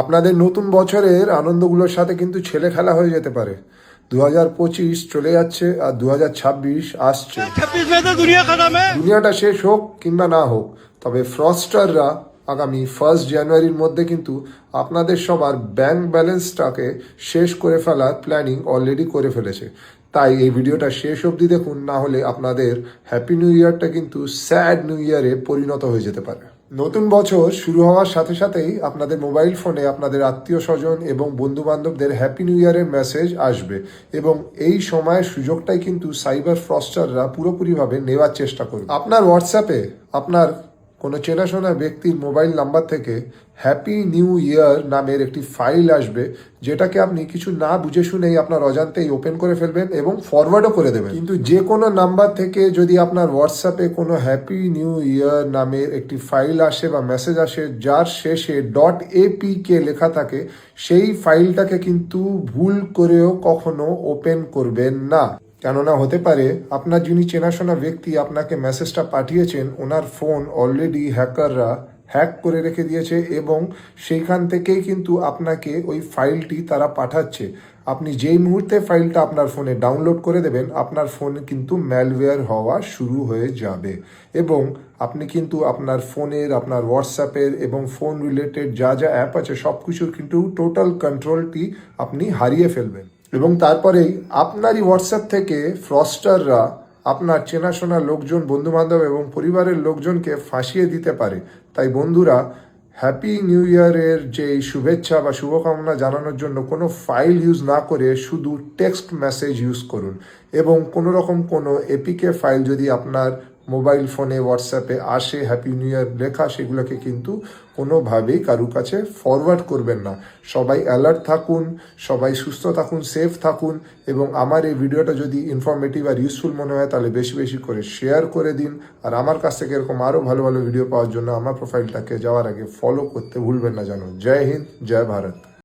আপনাদের নতুন বছরের আনন্দগুলোর সাথে কিন্তু ছেলে খেলা হয়ে যেতে পারে। 2025 চলে যাচ্ছে আর 2026 আসছে। দুনিয়াটা শেষ হোক কিংবা না হোক, তবে ফ্রস্টাররা আগামী 1 জানুয়ারির মধ্যে কিন্তু আপনাদের সবার ব্যাংক ব্যালেন্সটাকে শেষ করে ফেলার প্ল্যানিং অলরেডি করে ফেলেছে। তাই এই ভিডিওটা শেষ অবধি দেখুন, না হলে আপনাদের হ্যাপি নিউ ইয়ারটা কিন্তু স্যাড নিউ ইয়ারে পরিণত হয়ে যেতে পারে। নতুন বছর শুরু হওয়ার সাথে সাথেই আপনাদের মোবাইল ফোনে আপনাদের আত্মীয় স্বজন এবং বন্ধু বান্ধবদের হ্যাপি নিউ ইয়ারের মেসেজ আসবে, এবং এই সময়ের সুযোগটাই কিন্তু সাইবার ফ্রস্টাররা পুরোপুরিভাবে নেওয়ার চেষ্টা করবে। আপনার হোয়াটসঅ্যাপে আপনার কোনো চেনাশোনা ব্যক্তির মোবাইল নাম্বার থেকে হ্যাপি নিউ ইয়ার নামের একটি ফাইল আসবে, যেটাকে আপনি কিছু না বুঝে শুনেই আপনার অজান্তেই ওপেন করে ফেলবেন এবং ফরওয়ার্ডও করে দেবেন। কিন্তু যে কোনো নাম্বার থেকে যদি আপনার হোয়াটসঅ্যাপে কোনো হ্যাপি নিউ ইয়ার নামের একটি ফাইল আসে বা মেসেজ আসে যার শেষে .apk লেখা থাকে, সেই ফাইলটাকে কিন্তু ভুল করেও কখনো ওপেন করবেন না। কেননা হতে পারে আপনার যিনি চেনাশোনা ব্যক্তি আপনাকে মেসেজটা পাঠিয়েছেন, ওনার ফোন অলরেডি হ্যাকাররা হ্যাক করে রেখে দিয়েছে এবং সেইখান থেকেই কিন্তু আপনাকে ওই ফাইলটি তারা পাঠাচ্ছে। আপনি যেই মুহূর্তে ফাইলটা আপনার ফোনে ডাউনলোড করে দেবেন, আপনার ফোনে কিন্তু ম্যালওয়্যার হওয়া শুরু হয়ে যাবে এবং আপনি কিন্তু আপনার ফোনের, আপনার হোয়াটসঅ্যাপের এবং ফোন রিলেটেড যা যা অ্যাপ আছে সব কিছুর কিন্তু টোটাল কন্ট্রোলটি আপনি হারিয়ে ফেলবেন। এবং তারপরেই আপনারই হোয়াটসঅ্যাপ থেকে ফ্রস্টাররা আপনার চেনাশোনা লোকজন, বন্ধুবান্ধব এবং পরিবারের লোকজনকে ফাঁসিয়ে দিতে পারে। তাই বন্ধুরা, হ্যাপি নিউ ইয়ারের যে শুভেচ্ছা বা শুভকামনা জানানোর জন্য কোনো ফাইল ইউজ না করে শুধু টেক্সট মেসেজ ইউজ করুন, এবং কোনো রকম কোনো এপিকে ফাইল যদি আপনার মোবাইল ফোনে, হোয়াটসঅ্যাপে আসে হ্যাপি নিউ ইয়ার লেখা, সেগুলোকে কিন্তু কোনোভাবেই কারুর কাছে ফরওয়ার্ড করবেন না। সবাই অ্যালার্ট থাকুন, সবাই সুস্থ থাকুন, সেফ থাকুন, এবং আমার এই ভিডিওটা যদি ইনফরমেটিভ আর ইউজফুল মনে হয় তাহলে বেশি বেশি করে শেয়ার করে দিন। আর আমার কাছ থেকে এরকম আরও ভালো ভালো ভিডিও পাওয়ার জন্য আমার প্রোফাইলটাকে যাওয়ার আগে ফলো করতে ভুলবেন না। জানো, জয় হিন্দ, জয় ভারত।